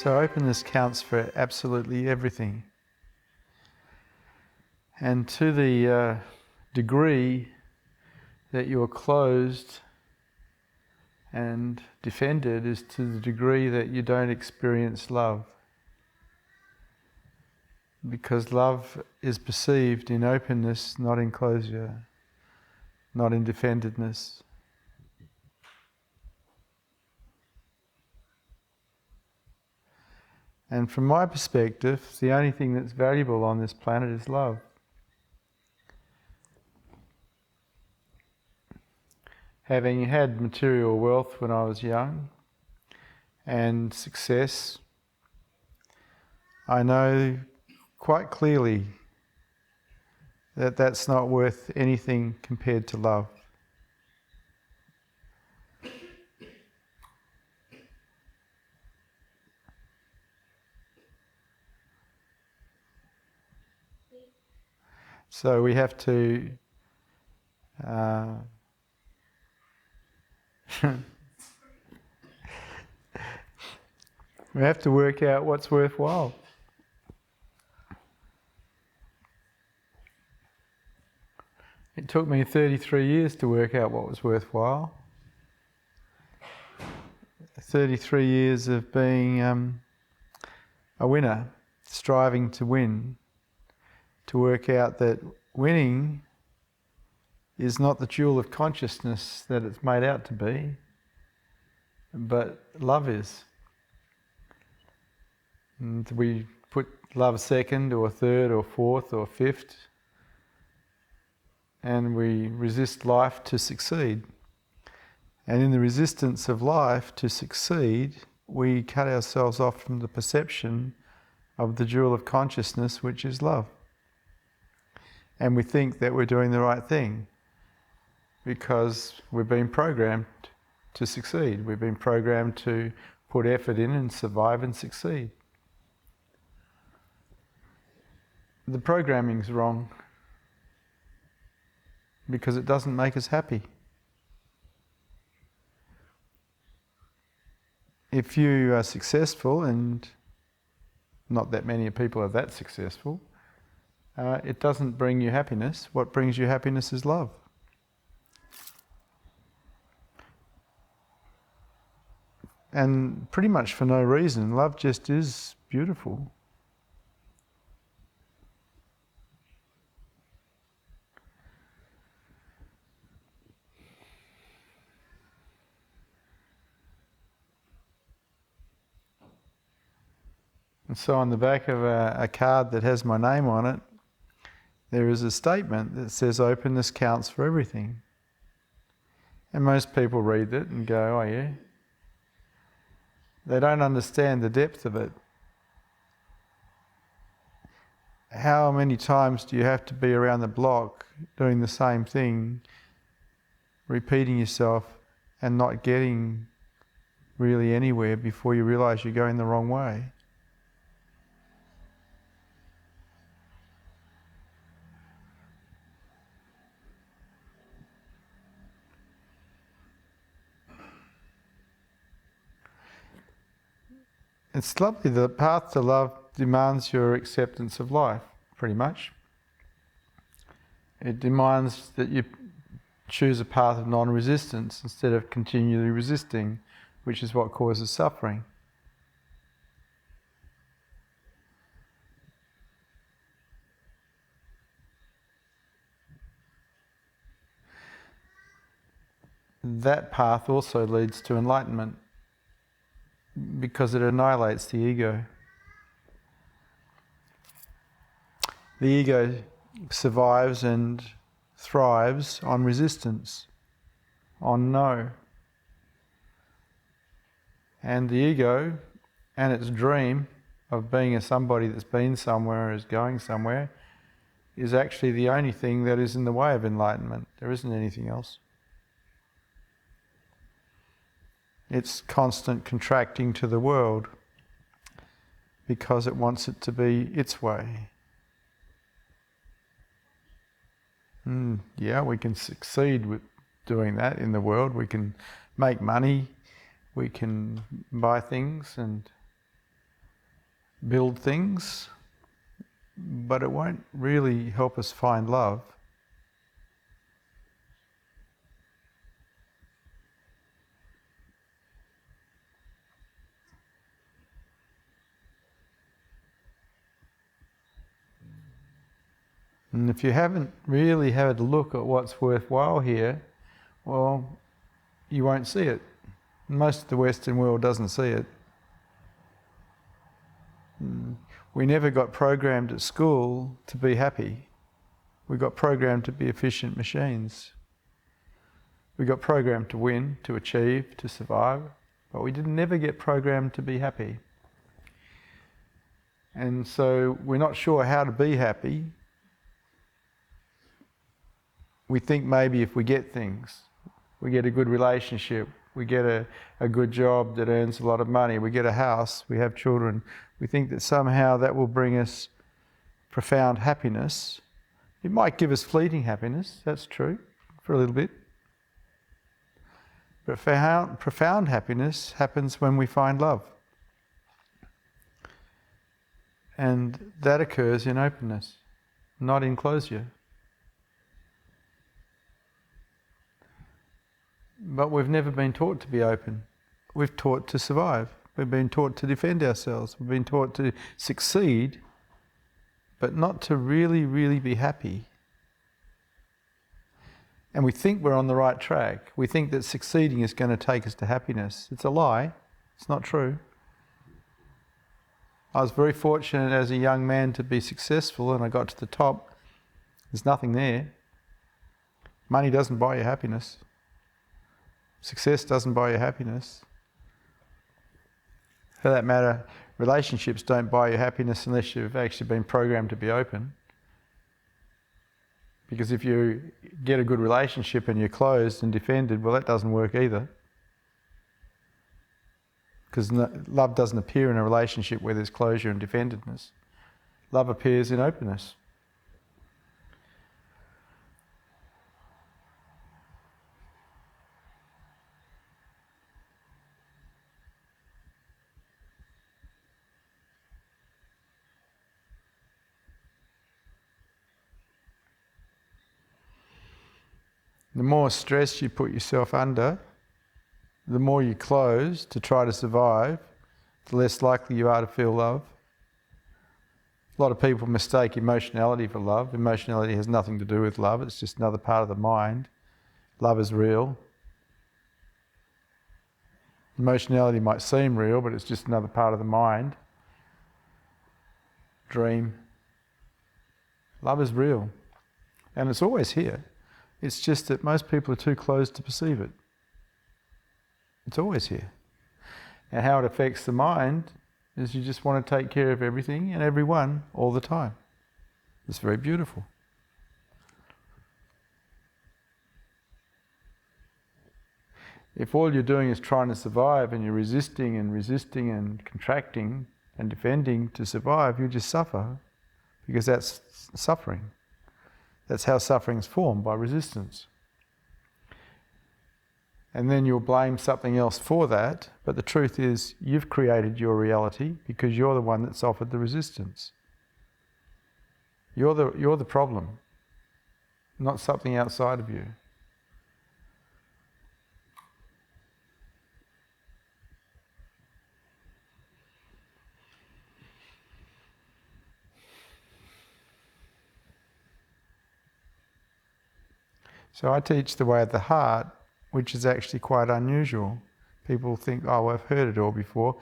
So openness counts for absolutely everything. And to the degree that you're closed and defended is to the degree that you don't experience love. Because love is perceived in openness, not in closure, not in defendedness. And from my perspective, the only thing that's valuable on this planet is love. Having had material wealth when I was young and success, I know quite clearly that that's not worth anything compared to love. So we have to we have to work out what's worthwhile. It took me 33 years to work out what was worthwhile. 33 years of being a winner, striving to win, to work out that winning is not the jewel of consciousness that it's made out to be, but love is. And we put love second or third or fourth or fifth, and we resist life to succeed. And in the resistance of life to succeed, we cut ourselves off from the perception of the jewel of consciousness, which is love. And we think that we're doing the right thing because we've been programmed to succeed. We've been programmed to put effort in and survive and succeed. The programming's wrong because it doesn't make us happy. If you are successful, and not that many people are that successful, it doesn't bring you happiness. What brings you happiness is love. And pretty much for no reason. Love just is beautiful. And so on the back of a card that has my name on it, there is a statement that says openness counts for everything. And most people read it and go, oh yeah. They don't understand the depth of it. How many times do you have to be around the block doing the same thing, repeating yourself and not getting really anywhere before you realise you're going the wrong way? It's lovely. The path to love demands your acceptance of life, pretty much. It demands that you choose a path of non-resistance instead of continually resisting, which is what causes suffering. That path also leads to enlightenment, because it annihilates the ego. The ego survives and thrives on resistance, on no. And the ego and its dream of being a somebody that's been somewhere, is going somewhere, is actually the only thing that is in the way of enlightenment. There isn't anything else. It's constant contracting to the world because it wants it to be its way. Yeah, we can succeed with doing that in the world. We can make money, we can buy things, and build things, but it won't really help us find love. And if you haven't really had a look at what's worthwhile here, well, you won't see it. Most of the Western world doesn't see it. We never got programmed at school to be happy. We got programmed to be efficient machines. We got programmed to win, to achieve, to survive, but we didn't never get programmed to be happy. And so we're not sure how to be happy. We think maybe if we get things, we get a good relationship, we get a good job that earns a lot of money, we get a house, we have children, we think that somehow that will bring us profound happiness. It might give us fleeting happiness, that's true, for a little bit. But profound happiness happens when we find love. And that occurs in openness, not in closure. But we've never been taught to be open. We've taught to survive. We've been taught to defend ourselves. We've been taught to succeed, but not to really, really be happy. And we think we're on the right track. We think that succeeding is going to take us to happiness. It's a lie. It's not true. I was very fortunate as a young man to be successful, and I got to the top. There's nothing there. Money doesn't buy you happiness. Success doesn't buy you happiness. For that matter, relationships don't buy you happiness unless you've actually been programmed to be open. Because if you get a good relationship and you're closed and defended, well, that doesn't work either. Because love doesn't appear in a relationship where there's closure and defendedness. Love appears in openness. The more stress you put yourself under, the more you close to try to survive, the less likely you are to feel love. A lot of people mistake emotionality for love. Emotionality has nothing to do with love. It's just another part of the mind. Love is real. Emotionality might seem real, but it's just another part of the mind. Dream. Love is real. And it's always here. It's just that most people are too closed to perceive it. It's always here. And how it affects the mind is you just want to take care of everything and everyone all the time. It's very beautiful. If all you're doing is trying to survive and you're resisting and contracting and defending to survive, you just suffer, because that's suffering. That's how suffering is formed, by resistance. And then you'll blame something else for that, but the truth is you've created your reality because you're the one that's offered the resistance. You're the problem, not something outside of you. So I teach the way of the heart, which is actually quite unusual. People think, oh, I've heard it all before.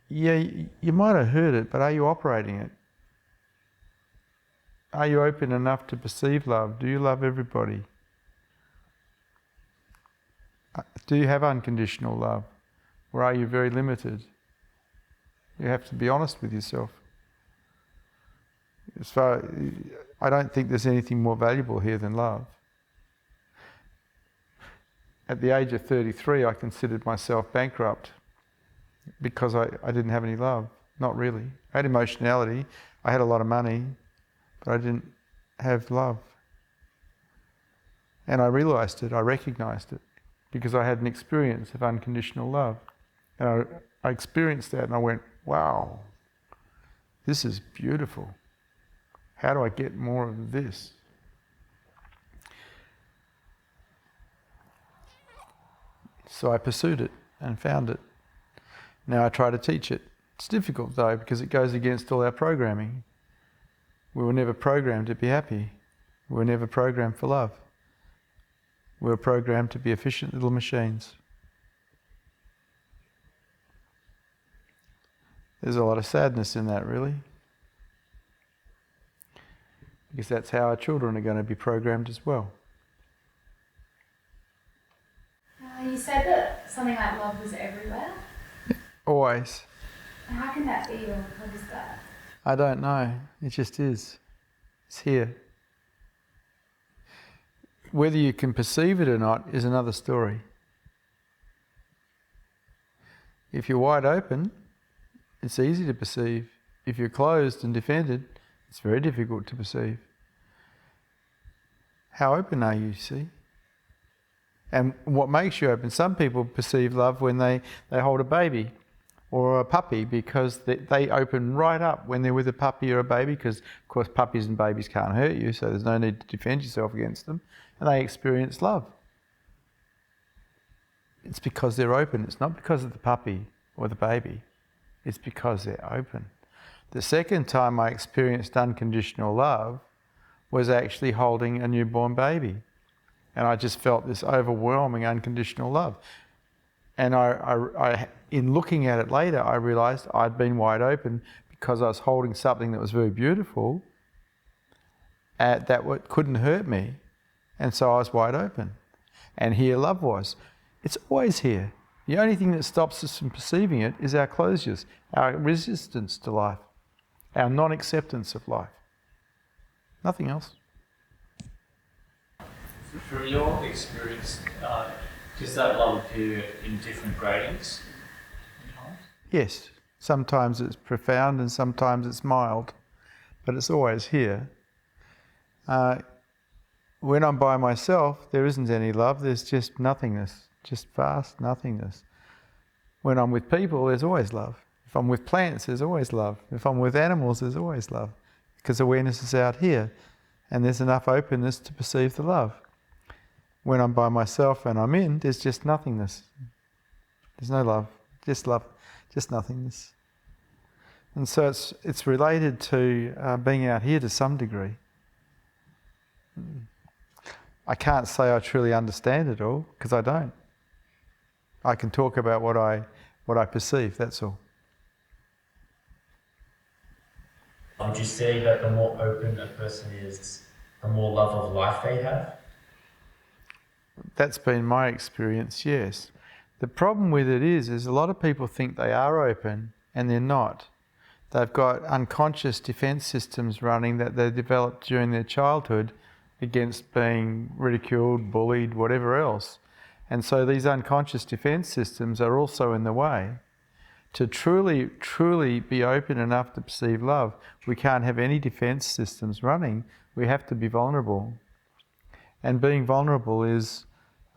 Yeah, you might have heard it, but are you operating it? Are you open enough to perceive love? Do you love everybody? Do you have unconditional love? Or are you very limited? You have to be honest with yourself. I don't think there's anything more valuable here than love. At the age of 33, I considered myself bankrupt because I didn't have any love. Not really. I had emotionality, I had a lot of money, but I didn't have love. And I realised it, I recognised it, because I had an experience of unconditional love. And I experienced that and I went, wow. This is beautiful. How do I get more of this? So I pursued it and found it. Now I try to teach it. It's difficult though, because it goes against all our programming. We were never programmed to be happy. We were never programmed for love. We were programmed to be efficient little machines. There's a lot of sadness in that, really. Because that's how our children are going to be programmed as well. You said that something like love was everywhere. Always. How can that be, or what is that? I don't know. It just is. It's here. Whether you can perceive it or not is another story. If you're wide open, it's easy to perceive. If you're closed and defended, it's very difficult to perceive. How open are you, see? And what makes you open? Some people perceive love when they hold a baby or a puppy, because they open right up when they're with a puppy or a baby, because of course puppies and babies can't hurt you, so there's no need to defend yourself against them, and they experience love. It's because they're open. It's not because of the puppy or the baby. It's because they're open. The second time I experienced unconditional love was actually holding a newborn baby. And I just felt this overwhelming unconditional love. And I, in looking at it later, I realised I'd been wide open because I was holding something that was very beautiful that couldn't hurt me. And so I was wide open. And here love was. It's always here. The only thing that stops us from perceiving it is our closures, our resistance to life, our non-acceptance of life. Nothing else. From your experience, does that love appear in different gradients? Yes. Sometimes it's profound and sometimes it's mild, but it's always here. When I'm by myself, there isn't any love, there's just nothingness, just vast nothingness. When I'm with people, there's always love. If I'm with plants, there's always love. If I'm with animals, there's always love. Because awareness is out here, and there's enough openness to perceive the love. When I'm by myself and I'm in, there's just nothingness. There's no love, just nothingness. And so it's related to being out here to some degree. I can't say I truly understand it all, because I don't. I can talk about what I perceive, that's all. Would you say that the more open a person is, the more love of life they have? That's been my experience, yes. The problem with it is a lot of people think they are open and they're not. They've got unconscious defense systems running that they developed during their childhood against being ridiculed, bullied, whatever else. And so these unconscious defense systems are also in the way. To truly, truly be open enough to perceive love, we can't have any defense systems running. We have to be vulnerable. And being vulnerable is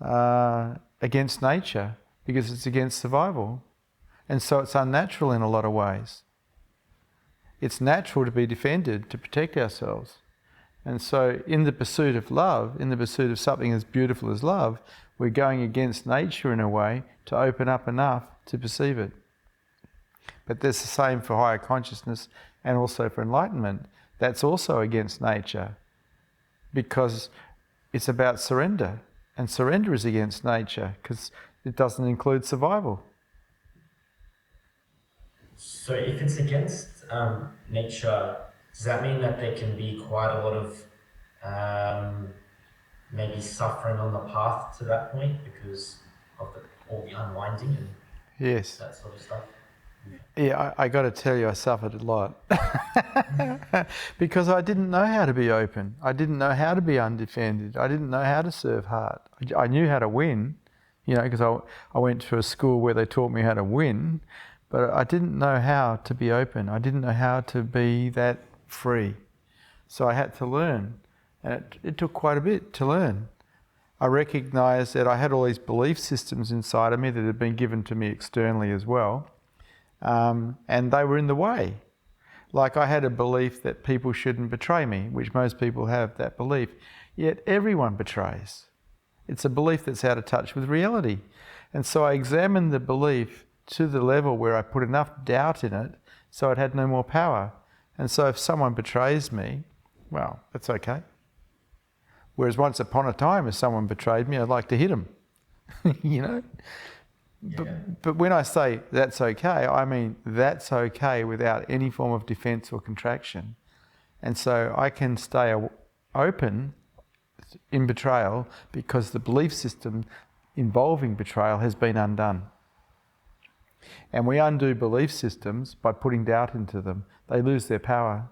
against nature, because it's against survival. And so it's unnatural in a lot of ways. It's natural to be defended, to protect ourselves. And so in the pursuit of love, in the pursuit of something as beautiful as love, we're going against nature in a way to open up enough to perceive it. But that's the same for higher consciousness and also for enlightenment. That's also against nature, because it's about surrender. And surrender is against nature because it doesn't include survival. So if it's against nature, does that mean that there can be quite a lot of maybe suffering on the path to that point because of all the unwinding and yes, that sort of stuff? Yeah, I got to tell you, I suffered a lot because I didn't know how to be open. I didn't know how to be undefended. I didn't know how to serve heart. I knew how to win, because I went to a school where they taught me how to win, but I didn't know how to be open. I didn't know how to be that free. So I had to learn, and it took quite a bit to learn. I recognised that I had all these belief systems inside of me that had been given to me externally as well. And they were in the way. Like I had a belief that people shouldn't betray me, which most people have that belief. Yet everyone betrays. It's a belief that's out of touch with reality. And so I examined the belief to the level where I put enough doubt in it so it had no more power. And so if someone betrays me, well, that's okay. Whereas once upon a time, if someone betrayed me, I'd like to hit them, you know? Yeah. But when I say that's okay, I mean that's okay without any form of defense or contraction. And so I can stay open in betrayal because the belief system involving betrayal has been undone. And we undo belief systems by putting doubt into them. They lose their power.